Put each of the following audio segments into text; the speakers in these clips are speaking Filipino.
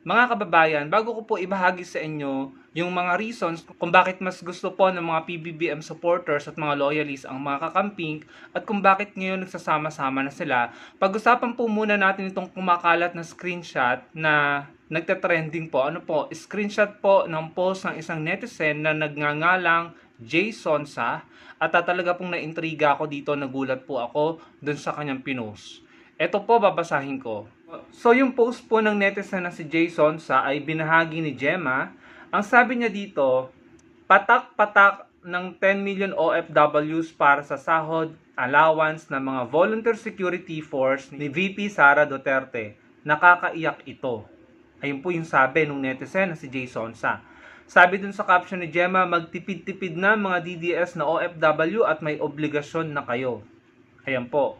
Mga kababayan, bago ko po ibahagi sa inyo yung mga reasons kung bakit mas gusto po ng mga PBBM supporters at mga loyalists ang mga kakamping at kung bakit ngayon nagsasama-sama na sila, pag-usapan po muna natin itong kumakalat na screenshot na nagte-trending po. Ano po? Screenshot po ng post ng isang netizen na nagngangalang Jay Sonsa at talaga pong naintriga ako dito, nagulat po ako dun sa kanyang pinost. Ito po, babasahin ko. So, yung post po ng netizen na si Jason ay binahagi ni Gemma. Ang sabi niya dito, patak-patak ng 10 million OFWs para sa sahod allowance ng mga volunteer security force ni VP Sara Duterte. Nakakaiyak ito. Ayun po yung sabi ng netizen na si Jason. Sabi dun sa caption ni Gemma, magtipid-tipid na mga DDS na OFW at may obligasyon na kayo. Ayan po.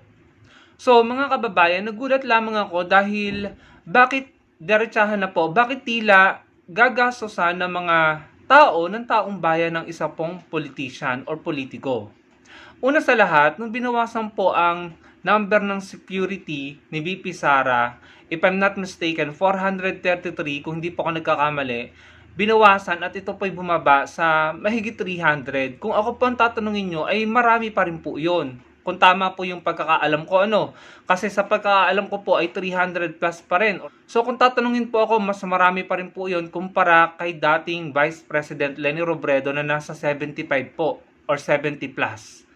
So mga kababayan, nagulat lamang ako dahil bakit diretsahan na po, bakit tila gagastosan ng mga tao ng taong bayan ng isa pong politician or politiko. Una sa lahat, nung binawasan po ang number ng security ni VP Sara, if I'm not mistaken, 433 kung hindi po ako nagkakamali, binawasan at ito po'y bumaba sa mahigit 300. Kung ako po ang tatanungin nyo, ay marami pa rin po yun. Kung tama po yung pagkakaalam ko, ano. Kasi sa pagkakaalam ko po ay 300 plus pa rin. So kung tatanungin po ako, mas marami pa rin po yun kumpara kay dating Vice President Leni Robredo na nasa 75 po or 70 plus.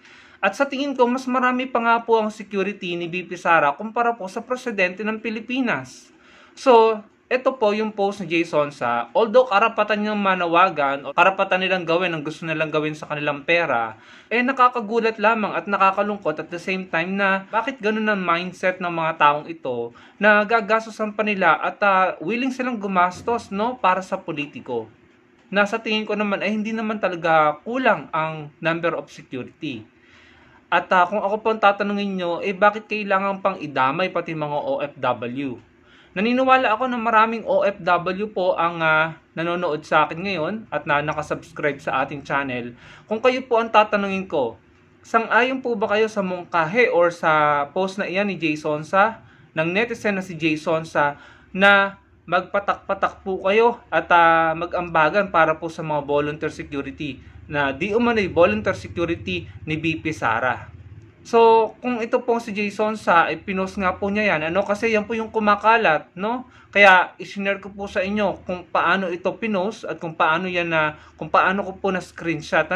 At sa tingin ko, mas marami pa nga po ang security ni VP Sara kumpara po sa presidente ng Pilipinas. So, ito po yung post ni Jason although karapatan nilang manawagan o karapatan nilang gawin ang gusto nilang gawin sa kanilang pera, nakakagulat lamang at nakakalungkot at the same time na bakit ganun ang mindset ng mga taong ito na gagastosan pa nila at willing silang gumastos, no, para sa politiko. Nasa tingin ko naman ay hindi naman talaga kulang ang number of security. At kung ako po ang tatanungin nyo, bakit kailangan pang idamay pati mga OFW? Naniniwala ako na maraming OFW po ang nanonood sa akin ngayon at nakasubscribe sa ating channel. Kung kayo po ang tatanungin ko, sang-ayon po ba kayo sa mungkahe or sa post na iyan ni Jason ng netizen na si Jason na magpatak-patak po kayo at mag-ambagan para po sa mga volunteer security na di umano'y volunteer security ni VP Sara. So, kung ito pong si Jason pinost nga po niya yan, kasi yan po yung kumakalat, no? Kaya, isinare ko po sa inyo kung paano ito pinost at kung paano kung paano ko po na-screenshot,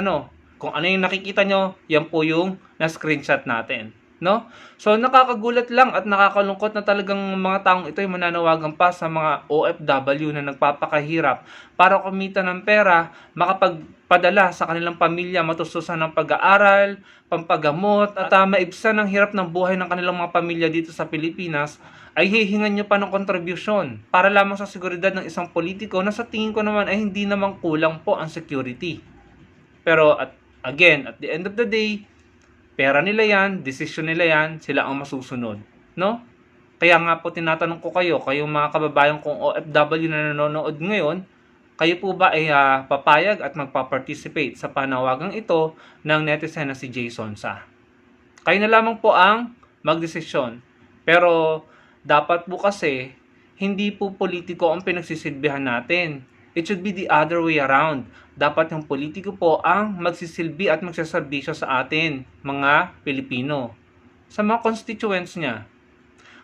Kung ano yung nakikita nyo, yan po yung na-screenshot natin, no? So, nakakagulat lang at nakakalungkot na talagang mga taong ito ay mananawagan pa sa mga OFW na nagpapakahirap para kumita ng pera, makapagpadala sa kanilang pamilya, matustusan ng pag-aaral, pampagamot, at maibsan ang hirap ng buhay ng kanilang mga pamilya dito sa Pilipinas, ay hihingan nyo pa ng kontribusyon para lamang sa seguridad ng isang politiko na sa tingin ko naman ay hindi naman kulang po ang security. Pero again, at the end of the day, pera nila yan, desisyon nila yan, sila ang masusunod, no? Kaya nga po tinatanong ko kayo, kayong mga kababayan kong OFW na nanonood ngayon, kayo po ba ay papayag at magpa-participate sa panawagang ito ng netizen na si Jason Kayo na lamang po ang magdesisyon. Pero dapat po kasi hindi po politiko ang pinagsisilbihan natin. It should be the other way around. Dapat yung politiko po ang magsisilbi at magsaserbisyo sa atin, mga Pilipino, sa mga constituents niya.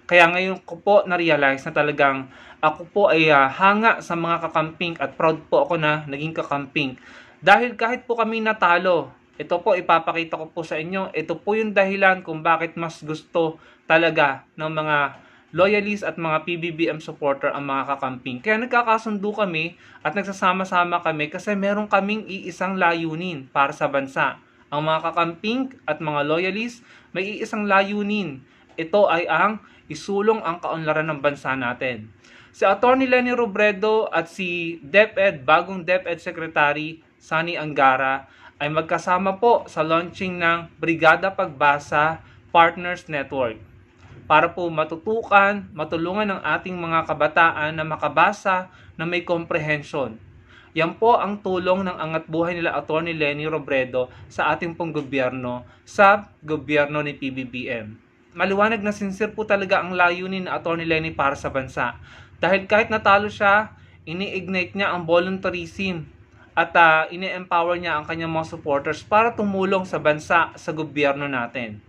Kaya ngayon ko po na-realize na talagang ako po ay hanga sa mga kakamping at proud po ako na naging kakamping. Dahil kahit po kami natalo, ito po ipapakita ko po sa inyo, ito po yung dahilan kung bakit mas gusto talaga ng mga loyalists at mga PBBM supporter ang mga kakamping. Kaya nagkakasundo kami at nagsasama-sama kami kasi meron kaming iisang layunin para sa bansa. Ang mga kakamping at mga loyalists may iisang layunin. Ito ay ang isulong ang kaunlaran ng bansa natin. Si Atty. Leni Robredo at si DepEd, bagong DepEd Secretary Sani Angara ay magkasama po sa launching ng Brigada Pagbasa Partners Network para po matulungan ng ating mga kabataan na makabasa na may comprehension. Yan po ang tulong ng angat buhay nila Atty. Leni Robredo sa ating pong gobyerno, sa gobyerno ni PBBM. Maliwanag na sincere po talaga ang layunin ng Atty. Leni para sa bansa. Dahil kahit natalo siya, ini-ignite niya ang voluntarism at ini-empower niya ang kanyang mga supporters para tumulong sa bansa, sa gobyerno natin.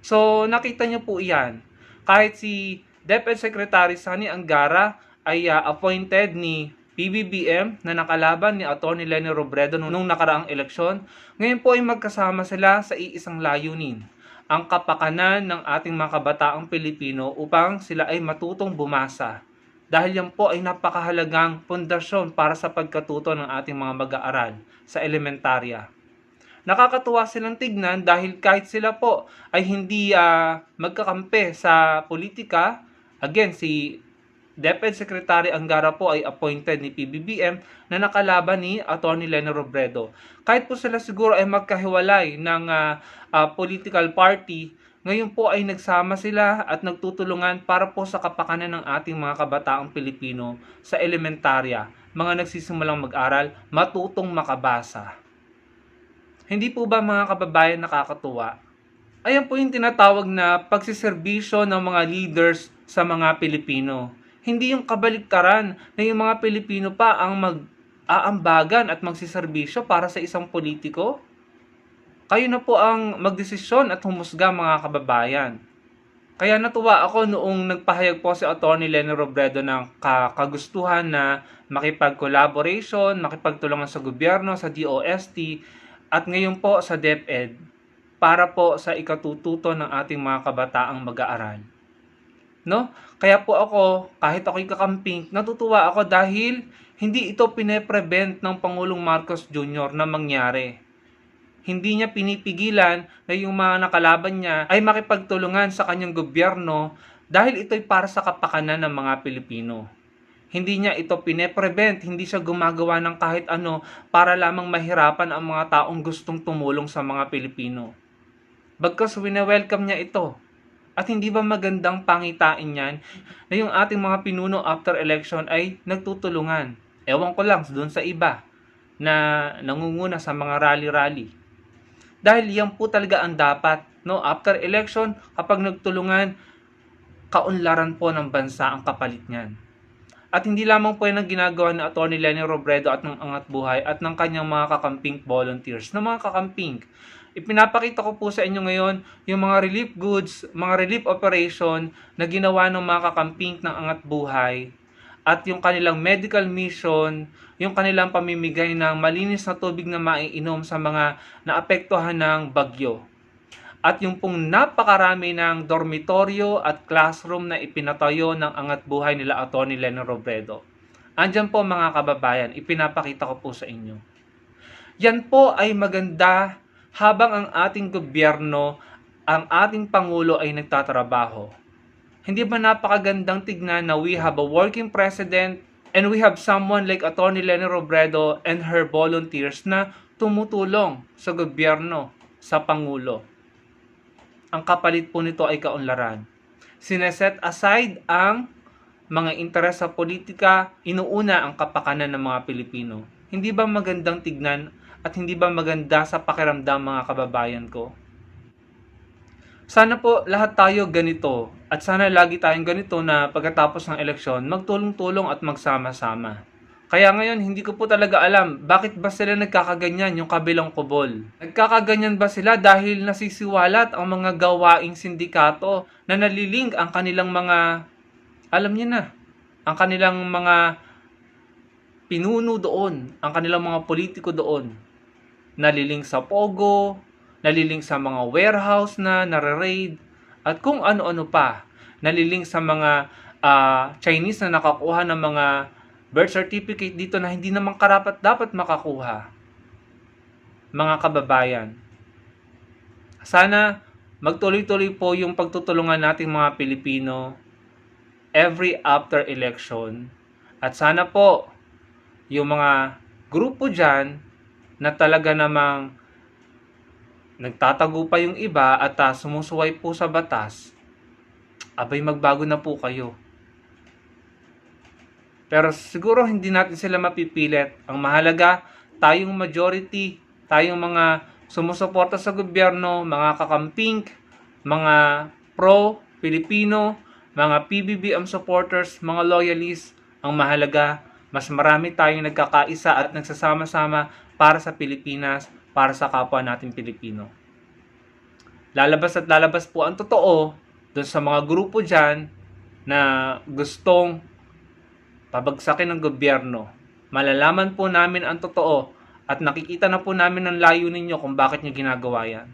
So, nakita niyo po iyan. Kahit si DepEd Secretary Sani Angara ay appointed ni PBBM na nakalaban ni Atty. Leni Robredo nung nakaraang eleksyon, ngayon po ay magkasama sila sa iisang layunin, ang kapakanan ng ating mga kabataang Pilipino upang sila ay matutong bumasa. Dahil yan po ay napakahalagang pundasyon para sa pagkatuto ng ating mga mag-aaral sa elementarya. Nakakatuwa silang tignan dahil kahit sila po ay hindi magkakampi sa politika, again, si DepEd Secretary Angara po ay appointed ni PBBM na nakalaban ni Atty. Leni Robredo. Kahit po sila siguro ay magkahiwalay ng political party, ngayon po ay nagsama sila at nagtutulungan para po sa kapakanan ng ating mga kabataang Pilipino sa elementarya, mga nagsisimulang mag-aral, matutong makabasa. Hindi po ba mga kababayan nakakatuwa? Ayan po yung tinatawag na pagsiservisyo ng mga leaders sa mga Pilipino. Hindi yung kabaliktaran na yung mga Pilipino pa ang mag-aambagan at magsiservisyo para sa isang politiko. Kayo na po ang magdesisyon at humusga mga kababayan. Kaya natuwa ako noong nagpahayag po si Atty. Leni Robredo ng kagustuhan na makipag-collaboration, makipagtulungan sa gobyerno, sa DOST, at ngayon po sa DepEd para po sa ikatututo ng ating mga kabataang mag-aaral. No? Kaya po ako, kahit ako'y kakamping, natutuwa ako dahil hindi ito pine-prevent ng Pangulong Marcos Jr. na mangyari. Hindi niya pinipigilan na yung mga nakalaban niya ay makipagtulungan sa kanyang gobyerno dahil ito'y para sa kapakanan ng mga Pilipino. Hindi niya ito pine-prevent, hindi siya gumagawa ng kahit ano para lamang mahirapan ang mga taong gustong tumulong sa mga Pilipino. Bagkus wine-welcome niya ito. At hindi ba magandang pangitain yan na yung ating mga pinuno after election ay nagtutulungan? Ewan ko lang doon sa iba na nangunguna sa mga rally-rally. Dahil yan po talaga ang dapat, no? After election, kapag nagtulungan, kaunlaran po ng bansa ang kapalit niyan. At hindi lamang po yan ang ginagawa ni Atty. Leni Robredo at ng Angat Buhay at ng kanyang mga kakamping volunteers. Na mga kakamping, ipinapakita ko po sa inyo ngayon yung mga relief goods, mga relief operation na ginawa ng mga kakamping ng Angat Buhay at yung kanilang medical mission, yung kanilang pamimigay ng malinis na tubig na maiinom sa mga naapektuhan ng bagyo. At yung pong napakarami ng dormitoryo at classroom na ipinatayo ng Angat Buhay nila Atty. Leni Robredo. Andyan po mga kababayan, ipinapakita ko po sa inyo. Yan po ay maganda habang ang ating gobyerno, ang ating Pangulo ay nagtatrabaho. Hindi ba napakagandang tignan na we have a working president and we have someone like Atty. Leni Robredo and her volunteers na tumutulong sa gobyerno, sa Pangulo. Ang kapalit po nito ay kaunlaran. Sineset aside ang mga interes sa politika, inuuna ang kapakanan ng mga Pilipino. Hindi ba magandang tignan at hindi ba maganda sa pakiramdam mga kababayan ko? Sana po lahat tayo ganito at sana lagi tayong ganito na pagkatapos ng eleksyon magtulong-tulong at magsama-sama. Kaya ngayon hindi ko po talaga alam bakit ba sila nagkakaganyan yung kabilang kubol. Nagkakaganyan ba sila dahil nasisiwalat ang mga gawaing sindikato na naliling ang kanilang mga, alam niyo na, ang kanilang mga pinuno doon, ang kanilang mga politiko doon. Naliling sa Pogo, naliling sa mga warehouse na nare-raid, at kung ano-ano pa. Naliling sa mga Chinese na nakakuha ng mga birth certificate dito na hindi naman karapat dapat makakuha. Mga kababayan, sana magtuloy-tuloy po yung pagtutulungan nating mga Pilipino every after election. At sana po yung mga grupo dyan na talaga namang nagtatago pa yung iba at sumusuway po sa batas, abay magbago na po kayo. Pero siguro hindi natin sila mapipilit. Ang mahalaga, tayong majority, tayong mga sumusuporta sa gobyerno, mga kakamping, mga pro-Pilipino, mga PBBM supporters, mga loyalists, ang mahalaga, mas marami tayong nagkakaisa at nagsasama-sama para sa Pilipinas, para sa kapwa natin Pilipino. Lalabas at lalabas po ang totoo doon sa mga grupo dyan na gustong pabagsakin ng gobyerno. Malalaman po namin ang totoo at nakikita na po namin ang layunin nyo kung bakit nyo ginagawa yan.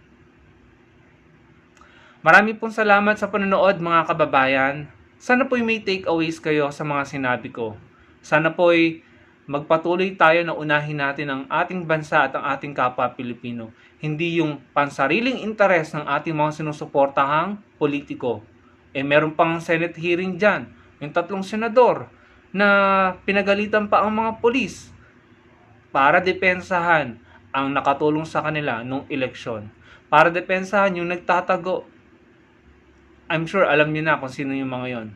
Marami pong salamat sa panonood mga kababayan. Sana po'y may takeaways kayo sa mga sinabi ko. Sana po'y magpatuloy tayo na unahin natin ang ating bansa at ang ating kapwa Pilipino. Hindi yung pansariling interes ng ating mga sinusuportahang politiko. Meron pang Senate hearing dyan. Yung 3 senador na pinagalitan pa ang mga polis para depensahan ang nakatulong sa kanila nung eleksyon. Para depensahan yung nagtatago. I'm sure alam niyo na kung sino yung mga yon.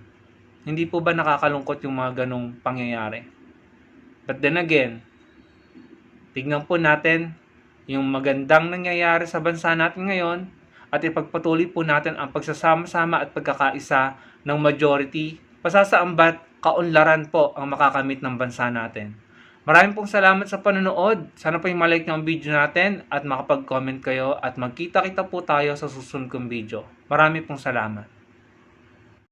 Hindi po ba nakakalungkot yung mga ganong pangyayari? But then again, tignan po natin yung magandang nangyayari sa bansa natin ngayon at ipagpatuloy po natin ang pagsasama-sama at pagkakaisa ng majority. Pasasaambat, kaunlaran po ang makakamit ng bansa natin. Maraming pong salamat sa panonood. Sana po yung malike ng video natin at makapag-comment kayo at magkita-kita po tayo sa susunod kong video. Maraming pong salamat.